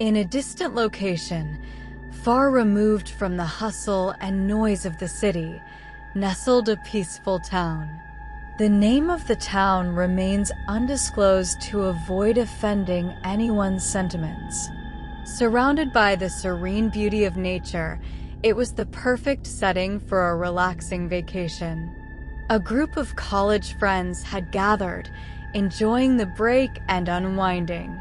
In a distant location, far removed from the hustle and noise of the city, nestled a peaceful town. The name of the town remains undisclosed to avoid offending anyone's sentiments. Surrounded by the serene beauty of nature, it was the perfect setting for a relaxing vacation. A group of college friends had gathered, enjoying the break and unwinding.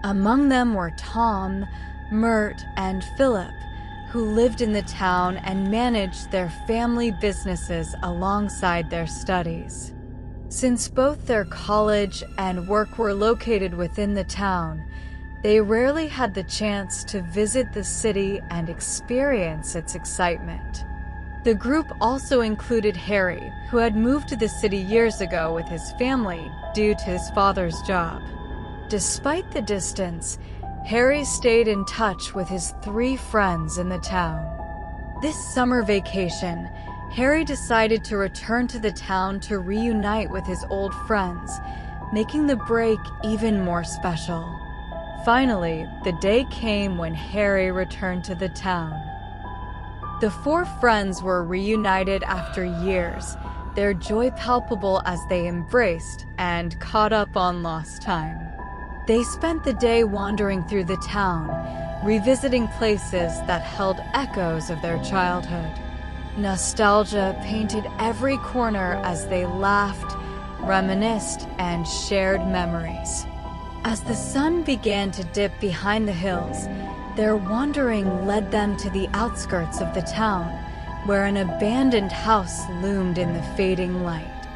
Among them were Tom, Mert, and Philip, who lived in the town and managed their family businesses alongside their studies. Since both their college and work were located within the town, they rarely had the chance to visit the city and experience its excitement. The group also included Harry, who had moved to the city years ago with his family due to his father's job. Despite the distance, Harry stayed in touch with his 3 friends in the town. This summer vacation, Harry decided to return to the town to reunite with his old friends, making the break even more special. Finally, the day came when Harry returned to the town. The 4 friends were reunited after years, their joy palpable as they embraced and caught up on lost time. They spent the day wandering through the town, revisiting places that held echoes of their childhood. Nostalgia painted every corner as they laughed, reminisced, and shared memories. As the sun began to dip behind the hills, their wandering led them to the outskirts of the town, where an abandoned house loomed in the fading light.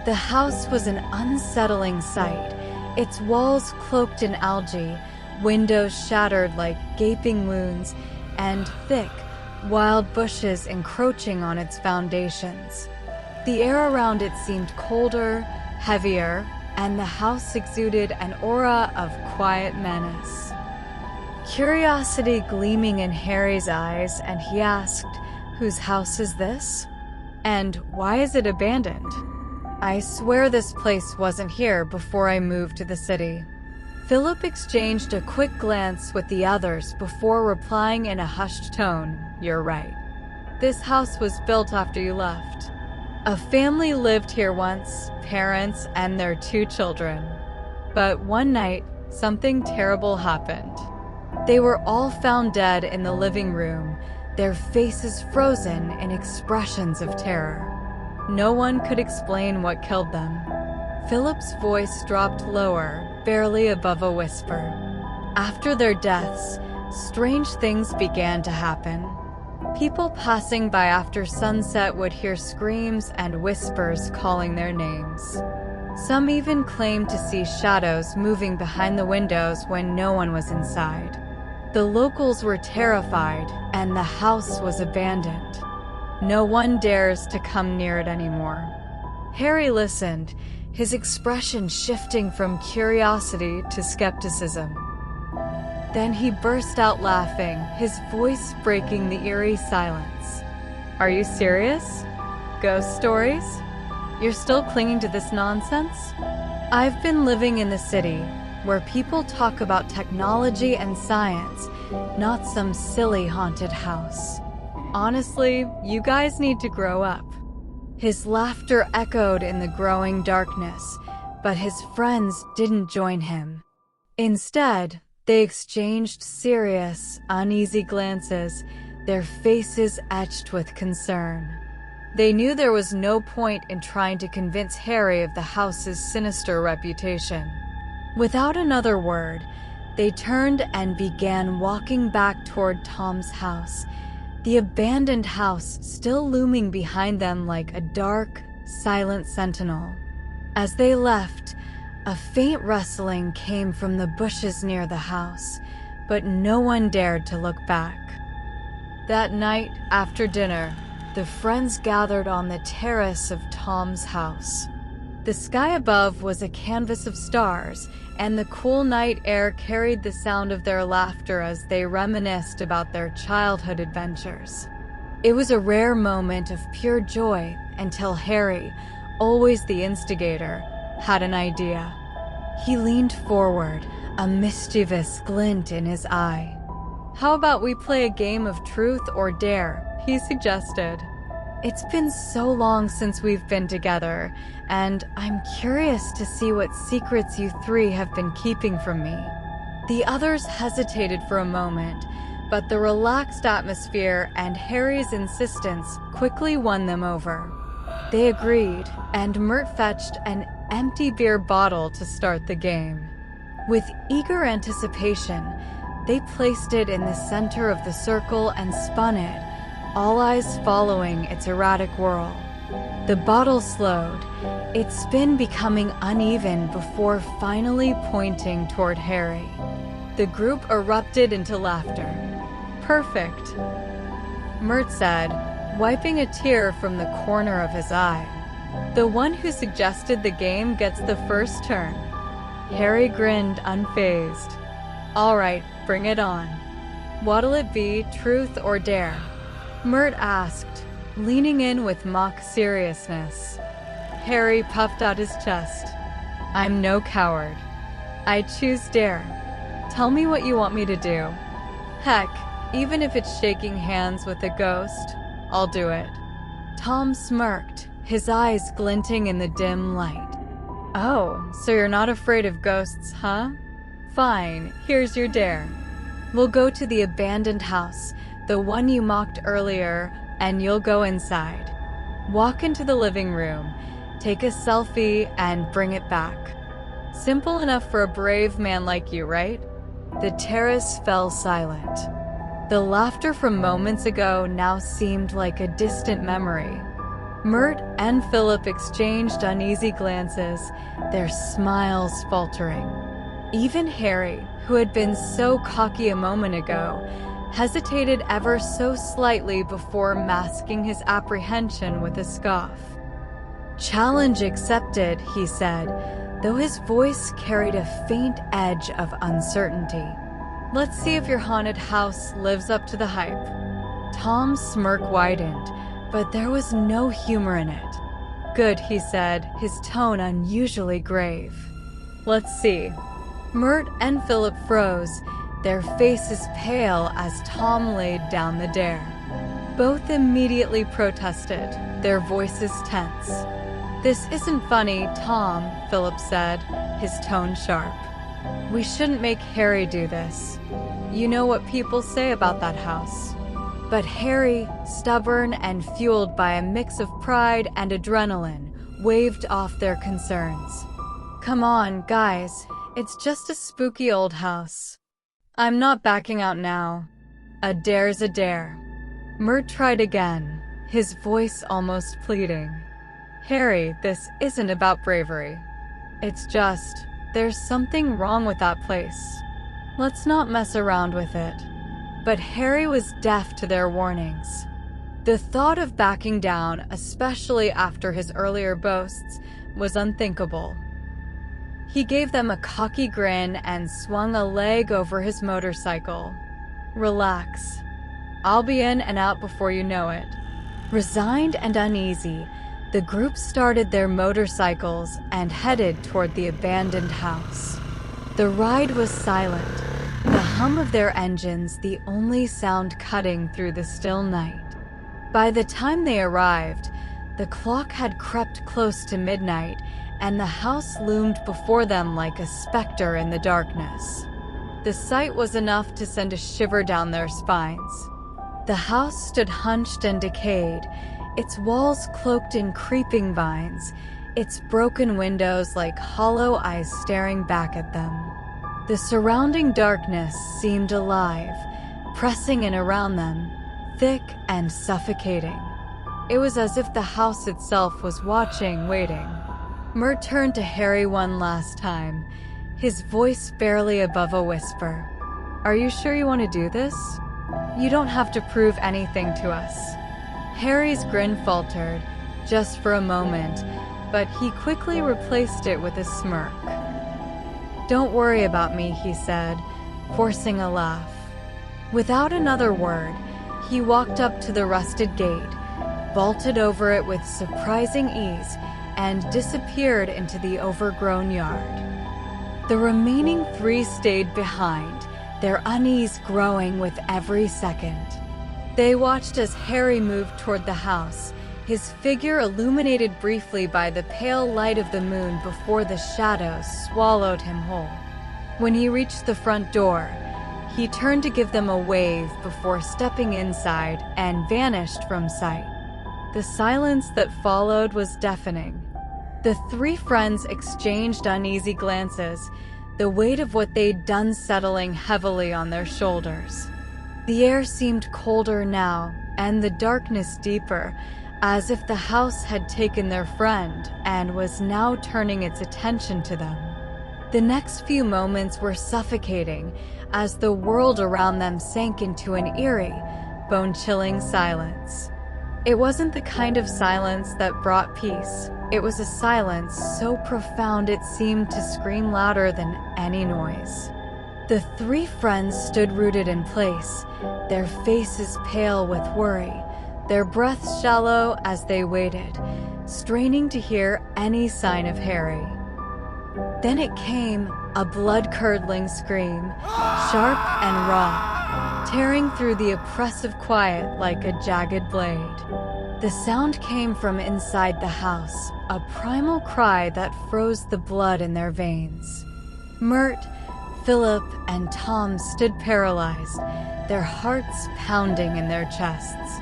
The house was an unsettling sight, its walls cloaked in algae, windows shattered like gaping wounds, and thick, wild bushes encroaching on its foundations. The air around it seemed colder, heavier, and the house exuded an aura of quiet menace. Curiosity gleaming in Harry's eyes, and he asked, "Whose house is this? And why is it abandoned? I swear this place wasn't here before I moved to the city." Philip exchanged a quick glance with the others before replying in a hushed tone, "You're right. This house was built after you left. A family lived here once, parents and their 2 children. But one night, something terrible happened. They were all found dead in the living room, their faces frozen in expressions of terror. No one could explain what killed them." Philip's voice dropped lower, barely above a whisper. After their deaths, strange things began to happen. People passing by after sunset would hear screams and whispers calling their names. Some even claimed to see shadows moving behind the windows when no one was inside. The locals were terrified, and the house was abandoned. No one dares to come near it anymore. Harry listened, his expression shifting from curiosity to skepticism. Then he burst out laughing, his voice breaking the eerie silence. "Are you serious? Ghost stories? You're still clinging to this nonsense? I've been living in the city, where people talk about technology and science, not some silly haunted house. Honestly, you guys need to grow up." His laughter echoed in the growing darkness, but his friends didn't join him. Instead, they exchanged serious, uneasy glances, their faces etched with concern. They knew there was no point in trying to convince Harry of the house's sinister reputation. Without another word, they turned and began walking back toward Tom's house, the abandoned house still looming behind them like a dark, silent sentinel. As they left, a faint rustling came from the bushes near the house, but no one dared to look back. That night, after dinner, the friends gathered on the terrace of Tom's house. The sky above was a canvas of stars, and the cool night air carried the sound of their laughter as they reminisced about their childhood adventures. It was a rare moment of pure joy until Harry, always the instigator, had an idea. He leaned forward, a mischievous glint in his eye. "How about we play a game of truth or dare?" he suggested. "It's been so long since we've been together, and I'm curious to see what secrets you three have been keeping from me." The others hesitated for a moment, but the relaxed atmosphere and Harry's insistence quickly won them over. They agreed, and Mert fetched an empty beer bottle to start the game. With eager anticipation, they placed it in the center of the circle and spun it, all eyes following its erratic whirl. The bottle slowed, its spin becoming uneven before finally pointing toward Harry. The group erupted into laughter. "Perfect," Mert said, wiping a tear from the corner of his eye. "The one who suggested the game gets the first turn." Harry grinned unfazed. "All right, bring it on. What'll it be, truth or dare?" Mert asked, leaning in with mock seriousness. Harry puffed out his chest. "I'm no coward. I choose dare. Tell me what you want me to do. Heck, even if it's shaking hands with a ghost, I'll do it." Tom smirked, his eyes glinting in the dim light. "Oh, so you're not afraid of ghosts, huh? Fine, here's your dare. We'll go to the abandoned house, the one you mocked earlier, and you'll go inside. Walk into the living room, take a selfie, and bring it back. Simple enough for a brave man like you, right?" The terrace fell silent. The laughter from moments ago now seemed like a distant memory. Mert and Philip exchanged uneasy glances, their smiles faltering. Even Harry, who had been so cocky a moment ago, hesitated ever so slightly before masking his apprehension with a scoff. "Challenge accepted," he said, though his voice carried a faint edge of uncertainty. "Let's see if your haunted house lives up to the hype." Tom's smirk widened, but there was no humor in it. "Good," he said, his tone unusually grave. "Let's see." Mert and Philip froze, their faces pale as Tom laid down the dare. Both immediately protested, their voices tense. "This isn't funny, Tom," Philip said, his tone sharp. "We shouldn't make Harry do this. You know what people say about that house." But Harry, stubborn and fueled by a mix of pride and adrenaline, waved off their concerns. "Come on, guys, it's just a spooky old house. I'm not backing out now. A dare's a dare." Mert tried again, his voice almost pleading. "Harry, this isn't about bravery. It's just, there's something wrong with that place. Let's not mess around with it." But Harry was deaf to their warnings. The thought of backing down, especially after his earlier boasts, was unthinkable. He gave them a cocky grin and swung a leg over his motorcycle. "Relax. I'll be in and out before you know it." Resigned and uneasy, the group started their motorcycles and headed toward the abandoned house. The ride was silent, the hum of their engines the only sound cutting through the still night. By the time they arrived, the clock had crept close to midnight, and the house loomed before them like a specter in the darkness. The sight was enough to send a shiver down their spines. The house stood hunched and decayed, its walls cloaked in creeping vines, its broken windows like hollow eyes staring back at them. The surrounding darkness seemed alive, pressing in around them, thick and suffocating. It was as if the house itself was watching, waiting. Mert turned to Harry one last time, his voice barely above a whisper. "Are you sure you want to do this? You don't have to prove anything to us." Harry's grin faltered, just for a moment, but he quickly replaced it with a smirk. "Don't worry about me," he said, forcing a laugh. Without another word, he walked up to the rusted gate, vaulted over it with surprising ease, and disappeared into the overgrown yard. The remaining three stayed behind, their unease growing with every second. They watched as Harry moved toward the house, his figure illuminated briefly by the pale light of the moon before the shadows swallowed him whole. When he reached the front door, he turned to give them a wave before stepping inside and vanished from sight. The silence that followed was deafening. The three friends exchanged uneasy glances, the weight of what they'd done settling heavily on their shoulders. The air seemed colder now, and the darkness deeper, as if the house had taken their friend and was now turning its attention to them. The next few moments were suffocating as the world around them sank into an eerie, bone-chilling silence. It wasn't the kind of silence that brought peace. It was a silence so profound it seemed to scream louder than any noise. The three friends stood rooted in place, their faces pale with worry, their breaths shallow as they waited, straining to hear any sign of Harry. Then it came, a blood-curdling scream, sharp and raw, tearing through the oppressive quiet like a jagged blade. The sound came from inside the house, a primal cry that froze the blood in their veins. Mert, Philip, and Tom stood paralyzed, their hearts pounding in their chests.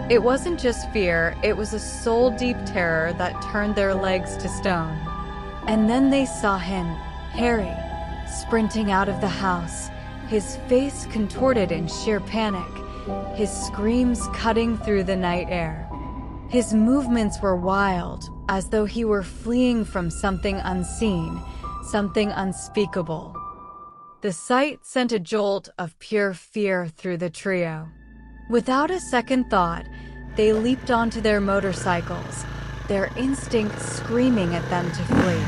It wasn't just fear, it was a soul-deep terror that turned their legs to stone. And then they saw him, Harry, sprinting out of the house, his face contorted in sheer panic, his screams cutting through the night air. His movements were wild, as though he were fleeing from something unseen, something unspeakable. The sight sent a jolt of pure fear through the trio. Without a second thought, they leaped onto their motorcycles, their instincts screaming at them to flee.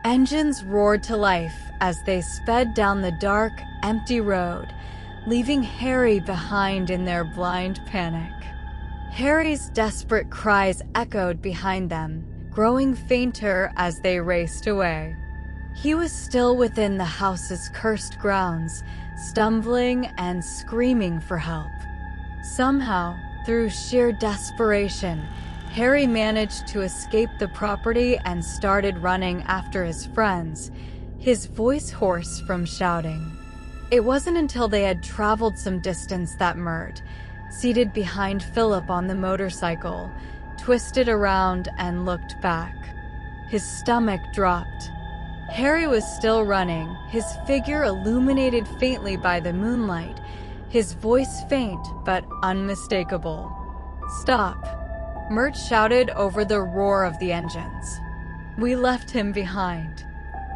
Engines roared to life as they sped down the dark, empty road, leaving Harry behind in their blind panic. Harry's desperate cries echoed behind them, growing fainter as they raced away. He was still within the house's cursed grounds, stumbling and screaming for help. Somehow, through sheer desperation, Harry managed to escape the property and started running after his friends, his voice hoarse from shouting. It wasn't until they had traveled some distance that Mert, seated behind Philip on the motorcycle, twisted around and looked back. His stomach dropped. Harry was still running, his figure illuminated faintly by the moonlight, his voice faint but unmistakable. "Stop!" Mert shouted over the roar of the engines. "We left him behind."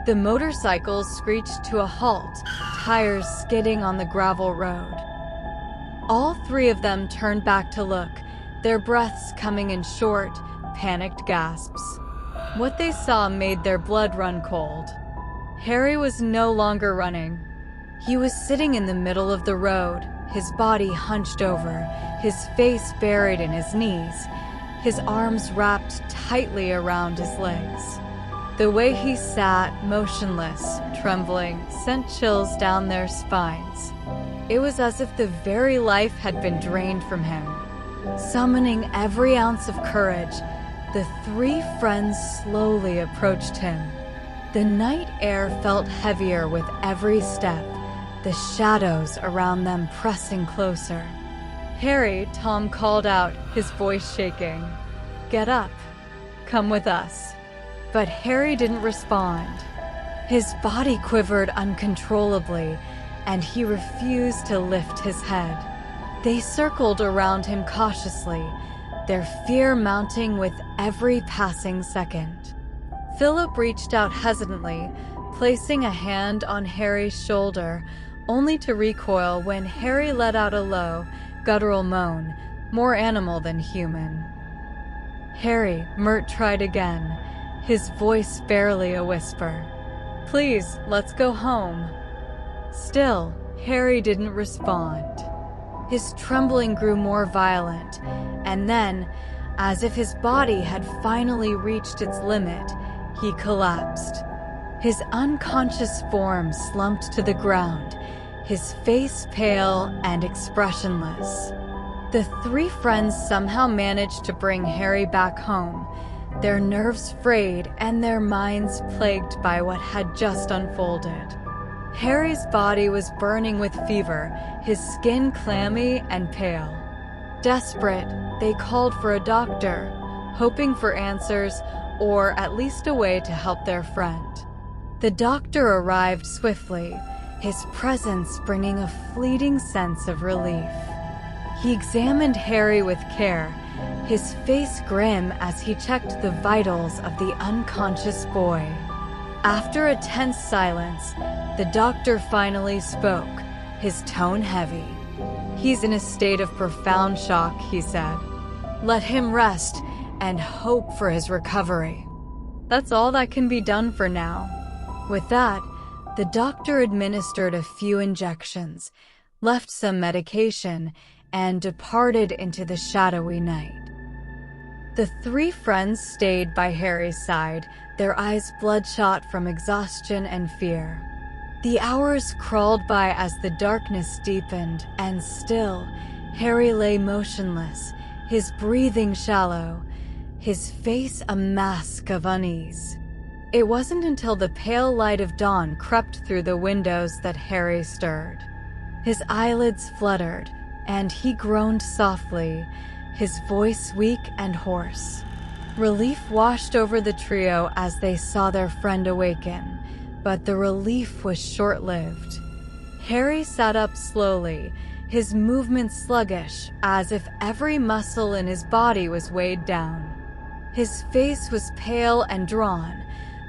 The motorcycles screeched to a halt, tires skidding on the gravel road. All three of them turned back to look, their breaths coming in short, panicked gasps. What they saw made their blood run cold. Harry was no longer running. He was sitting in the middle of the road, his body hunched over, his face buried in his knees, his arms wrapped tightly around his legs. The way he sat, motionless, trembling, sent chills down their spines. It was as if the very life had been drained from him. Summoning every ounce of courage, the three friends slowly approached him. The night air felt heavier with every step, the shadows around them pressing closer. "Harry," Tom called out, his voice shaking. "Get up. Come with us." But Harry didn't respond. His body quivered uncontrollably, and he refused to lift his head. They circled around him cautiously, their fear mounting with every passing second. Philip reached out hesitantly, placing a hand on Harry's shoulder, only to recoil when Harry let out a low, guttural moan, more animal than human. "Harry," Mert tried again, his voice barely a whisper. "Please, let's go home." Still, Harry didn't respond. His trembling grew more violent, and then, as if his body had finally reached its limit, he collapsed. His unconscious form slumped to the ground, his face pale and expressionless. The three friends somehow managed to bring Harry back home, their nerves frayed and their minds plagued by what had just unfolded. Harry's body was burning with fever, his skin clammy and pale. Desperate, they called for a doctor, hoping for answers or at least a way to help their friend. The doctor arrived swiftly, his presence bringing a fleeting sense of relief. He examined Harry with care, his face grim as he checked the vitals of the unconscious boy. After a tense silence, the doctor finally spoke, his tone heavy. "He's in a state of profound shock," he said. "Let him rest and hope for his recovery. That's all that can be done for now." With that, the doctor administered a few injections, left some medication, and departed into the shadowy night. The three friends stayed by Harry's side, their eyes bloodshot from exhaustion and fear. The hours crawled by as the darkness deepened, and still, Harry lay motionless, his breathing shallow, his face a mask of unease. It wasn't until the pale light of dawn crept through the windows that Harry stirred. His eyelids fluttered, and he groaned softly, his voice weak and hoarse. Relief washed over the trio as they saw their friend awaken, but the relief was short-lived. Harry sat up slowly, his movements sluggish, as if every muscle in his body was weighed down. His face was pale and drawn,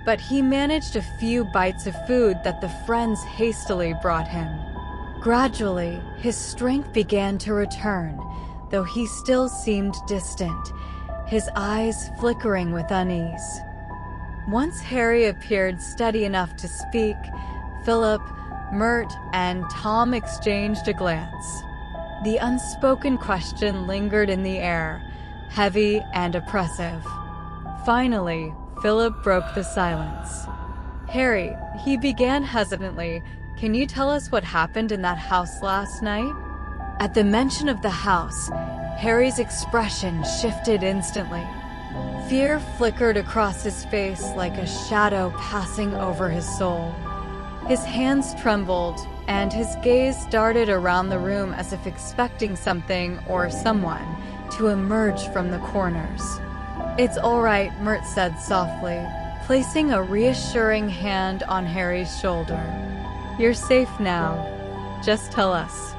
but he managed a few bites of food that the friends hastily brought him. Gradually, his strength began to return, though he still seemed distant, his eyes flickering with unease. Once Harry appeared steady enough to speak, Philip, Mert, and Tom exchanged a glance. The unspoken question lingered in the air, heavy and oppressive. Finally, Philip broke the silence. "Harry," he began hesitantly, "can you tell us what happened in that house last night?" At the mention of the house, Harry's expression shifted instantly. Fear flickered across his face like a shadow passing over his soul. His hands trembled, and his gaze darted around the room as if expecting something or someone to emerge from the corners. "It's all right," Mert said softly, placing a reassuring hand on Harry's shoulder. "You're safe now. Just tell us."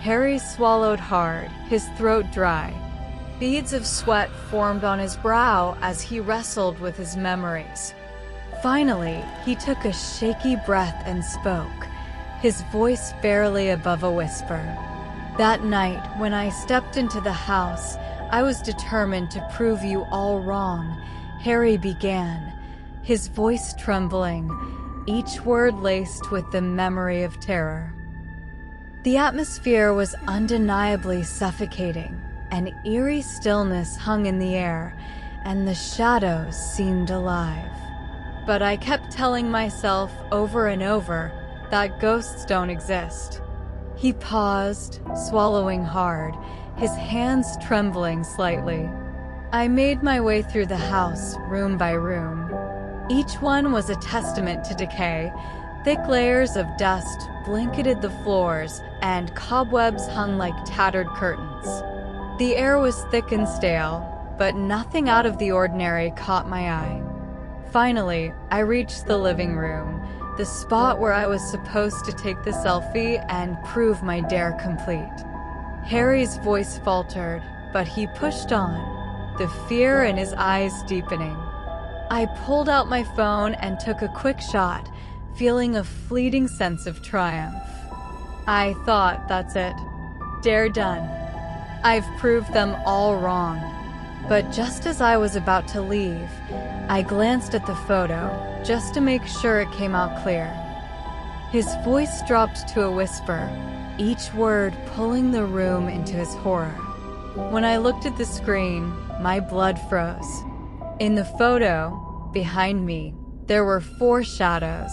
Harry swallowed hard, his throat dry. Beads of sweat formed on his brow as he wrestled with his memories. Finally, he took a shaky breath and spoke, his voice barely above a whisper. "That night, when I stepped into the house, I was determined to prove you all wrong," Harry began, his voice trembling, each word laced with the memory of terror. The atmosphere was undeniably suffocating. An eerie stillness hung in the air, and the shadows seemed alive. But I kept telling myself over and over that ghosts don't exist. He paused, swallowing hard, his hands trembling slightly. I made my way through the house, room by room. Each one was a testament to decay. Thick layers of dust blanketed the floors, and cobwebs hung like tattered curtains. The air was thick and stale, but nothing out of the ordinary caught my eye. Finally, I reached the living room, the spot where I was supposed to take the selfie and prove my dare complete. Harry's voice faltered, but he pushed on, the fear in his eyes deepening. I pulled out my phone and took a quick shot, feeling a fleeting sense of triumph. I thought, that's it. Dare done. I've proved them all wrong. But just as I was about to leave, I glanced at the photo, just to make sure it came out clear. His voice dropped to a whisper, each word pulling the room into his horror. When I looked at the screen, my blood froze. In the photo, behind me, there were 4 shadows.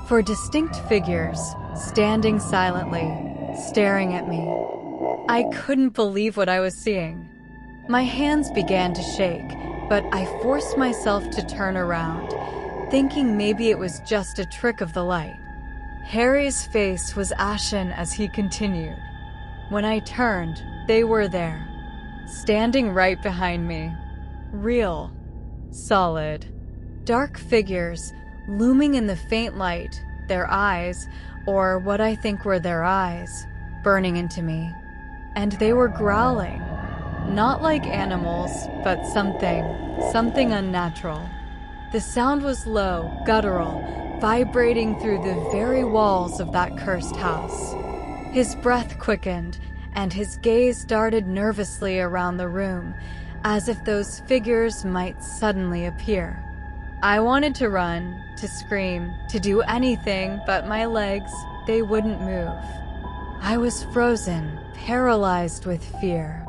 4 distinct figures, standing silently, staring at me. I couldn't believe what I was seeing. My hands began to shake, but I forced myself to turn around, thinking maybe it was just a trick of the light. Harry's face was ashen as he continued. When I turned, they were there, standing right behind me. Real, solid, dark figures looming in the faint light, their eyes, or what I think were their eyes, burning into me. And they were growling. Not like animals, but something unnatural. The sound was low, guttural, vibrating through the very walls of that cursed house. His breath quickened, and his gaze darted nervously around the room, as if those figures might suddenly appear. I wanted to run, to scream, to do anything, but my legs, they wouldn't move. I was frozen, paralyzed with fear.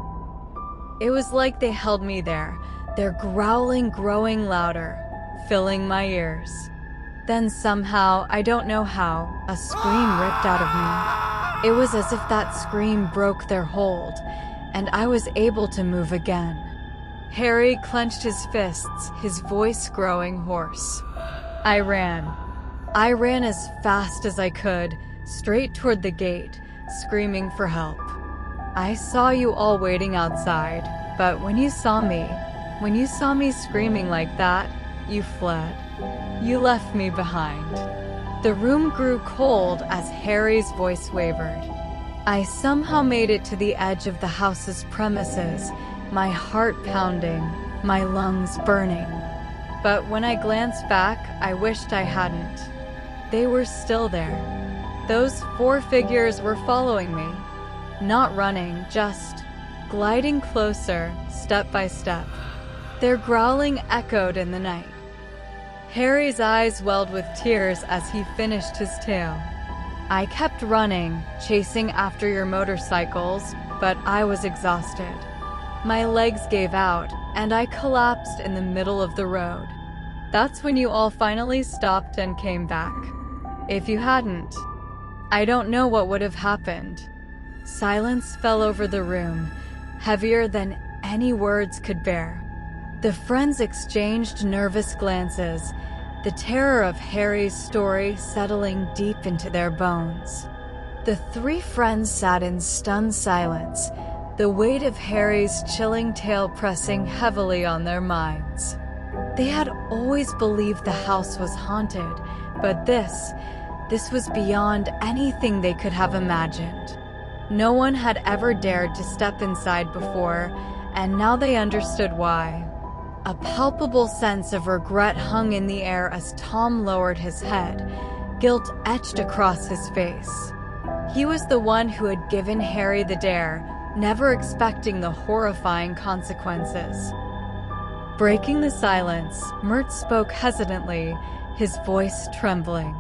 It was like they held me there, their growling growing louder, filling my ears. Then somehow, I don't know how, a scream ripped out of me. It was as if that scream broke their hold, and I was able to move again. Harry clenched his fists, his voice growing hoarse. I ran. I ran as fast as I could, straight toward the gate, screaming for help. I saw you all waiting outside, but when you saw me screaming like that, you fled. You left me behind. The room grew cold as Harry's voice wavered. I somehow made it to the edge of the house's premises, my heart pounding, my lungs burning. But when I glanced back, I wished I hadn't. They were still there. Those 4 figures were following me. Not running, just gliding closer, step by step. Their growling echoed in the night. Harry's eyes welled with tears as he finished his tale. I kept running, chasing after your motorcycles, but I was exhausted. My legs gave out, and I collapsed in the middle of the road. That's when you all finally stopped and came back. If you hadn't, I don't know what would have happened. Silence fell over the room, heavier than any words could bear. The friends exchanged nervous glances, the terror of Harry's story settling deep into their bones. The 3 friends sat in stunned silence, the weight of Harry's chilling tale pressing heavily on their minds. They had always believed the house was haunted, but this was beyond anything they could have imagined. No one had ever dared to step inside before, and now they understood why. A palpable sense of regret hung in the air as Tom lowered his head, guilt etched across his face. He was the one who had given Harry the dare, never expecting the horrifying consequences. Breaking the silence, Mert spoke hesitantly, his voice trembling.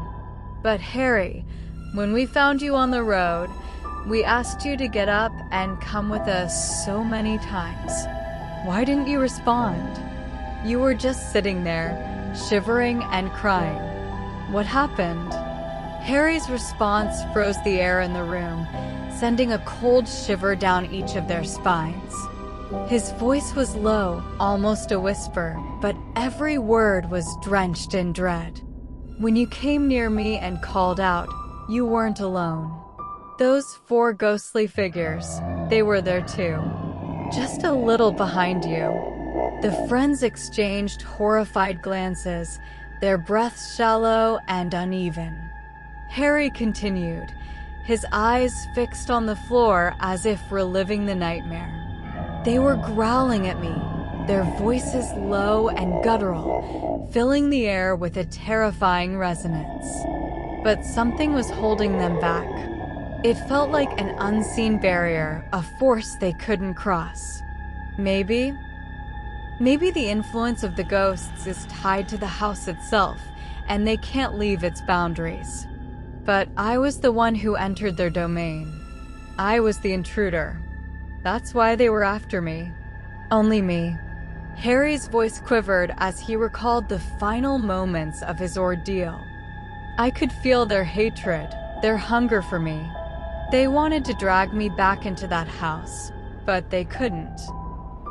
But Harry, when we found you on the road, we asked you to get up and come with us so many times. Why didn't you respond? You were just sitting there, shivering and crying. What happened? Harry's response froze the air in the room, sending a cold shiver down each of their spines. His voice was low, almost a whisper, but every word was drenched in dread. When you came near me and called out, you weren't alone. Those 4 ghostly figures, they were there too. Just a little behind you. The friends exchanged horrified glances, their breaths shallow and uneven. Harry continued, his eyes fixed on the floor as if reliving the nightmare. They were growling at me, their voices low and guttural, filling the air with a terrifying resonance. But something was holding them back. It felt like an unseen barrier, a force they couldn't cross. Maybe the influence of the ghosts is tied to the house itself, and they can't leave its boundaries. But I was the one who entered their domain. I was the intruder. That's why they were after me. Only me. Harry's voice quivered as he recalled the final moments of his ordeal. I could feel their hatred, their hunger for me. They wanted to drag me back into that house, but they couldn't.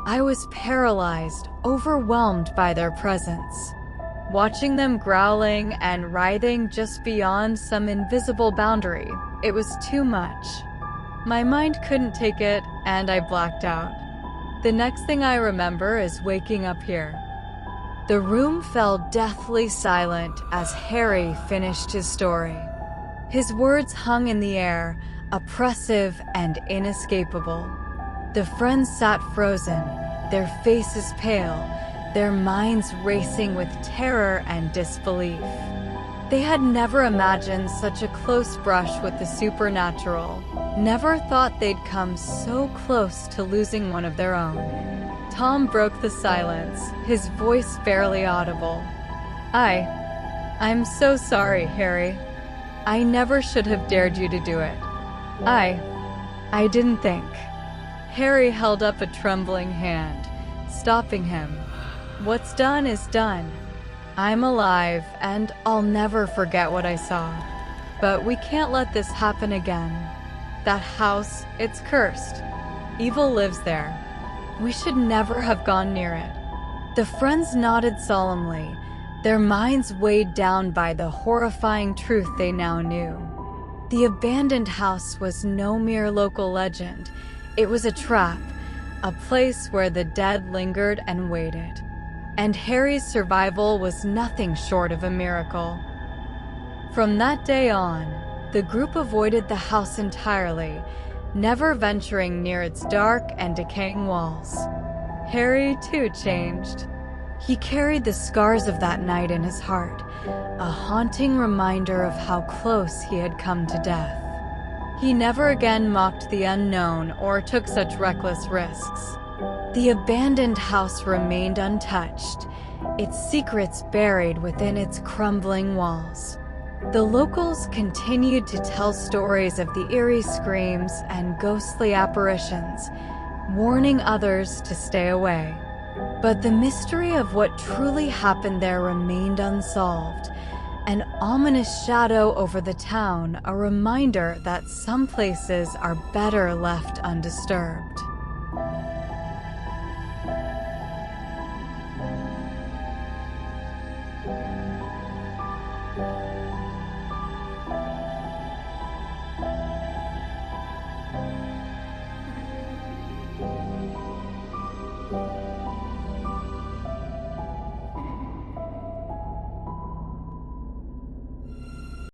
I was paralyzed, overwhelmed by their presence. Watching them growling and writhing just beyond some invisible boundary, it was too much. My mind couldn't take it, and I blacked out. The next thing I remember is waking up here. The room fell deathly silent as Harry finished his story. His words hung in the air, oppressive and inescapable. The friends sat frozen, their faces pale, their minds racing with terror and disbelief. They had never imagined such a close brush with the supernatural, never thought they'd come so close to losing one of their own. Tom broke the silence, his voice barely audible. I'm so sorry, Harry. I never should have dared you to do it. I didn't think. Harry held up a trembling hand, stopping him. What's done is done. I'm alive, and I'll never forget what I saw. But we can't let this happen again. That house, it's cursed. Evil lives there. We should never have gone near it. The friends nodded solemnly, their minds weighed down by the horrifying truth they now knew. The abandoned house was no mere local legend. It was a trap, a place where the dead lingered and waited. And Harry's survival was nothing short of a miracle. From that day on, the group avoided the house entirely, never venturing near its dark and decaying walls. Harry, too, changed. He carried the scars of that night in his heart, a haunting reminder of how close he had come to death. He never again mocked the unknown or took such reckless risks. The abandoned house remained untouched, its secrets buried within its crumbling walls. The locals continued to tell stories of the eerie screams and ghostly apparitions, warning others to stay away. But the mystery of what truly happened there remained unsolved, an ominous shadow over the town, a reminder that some places are better left undisturbed.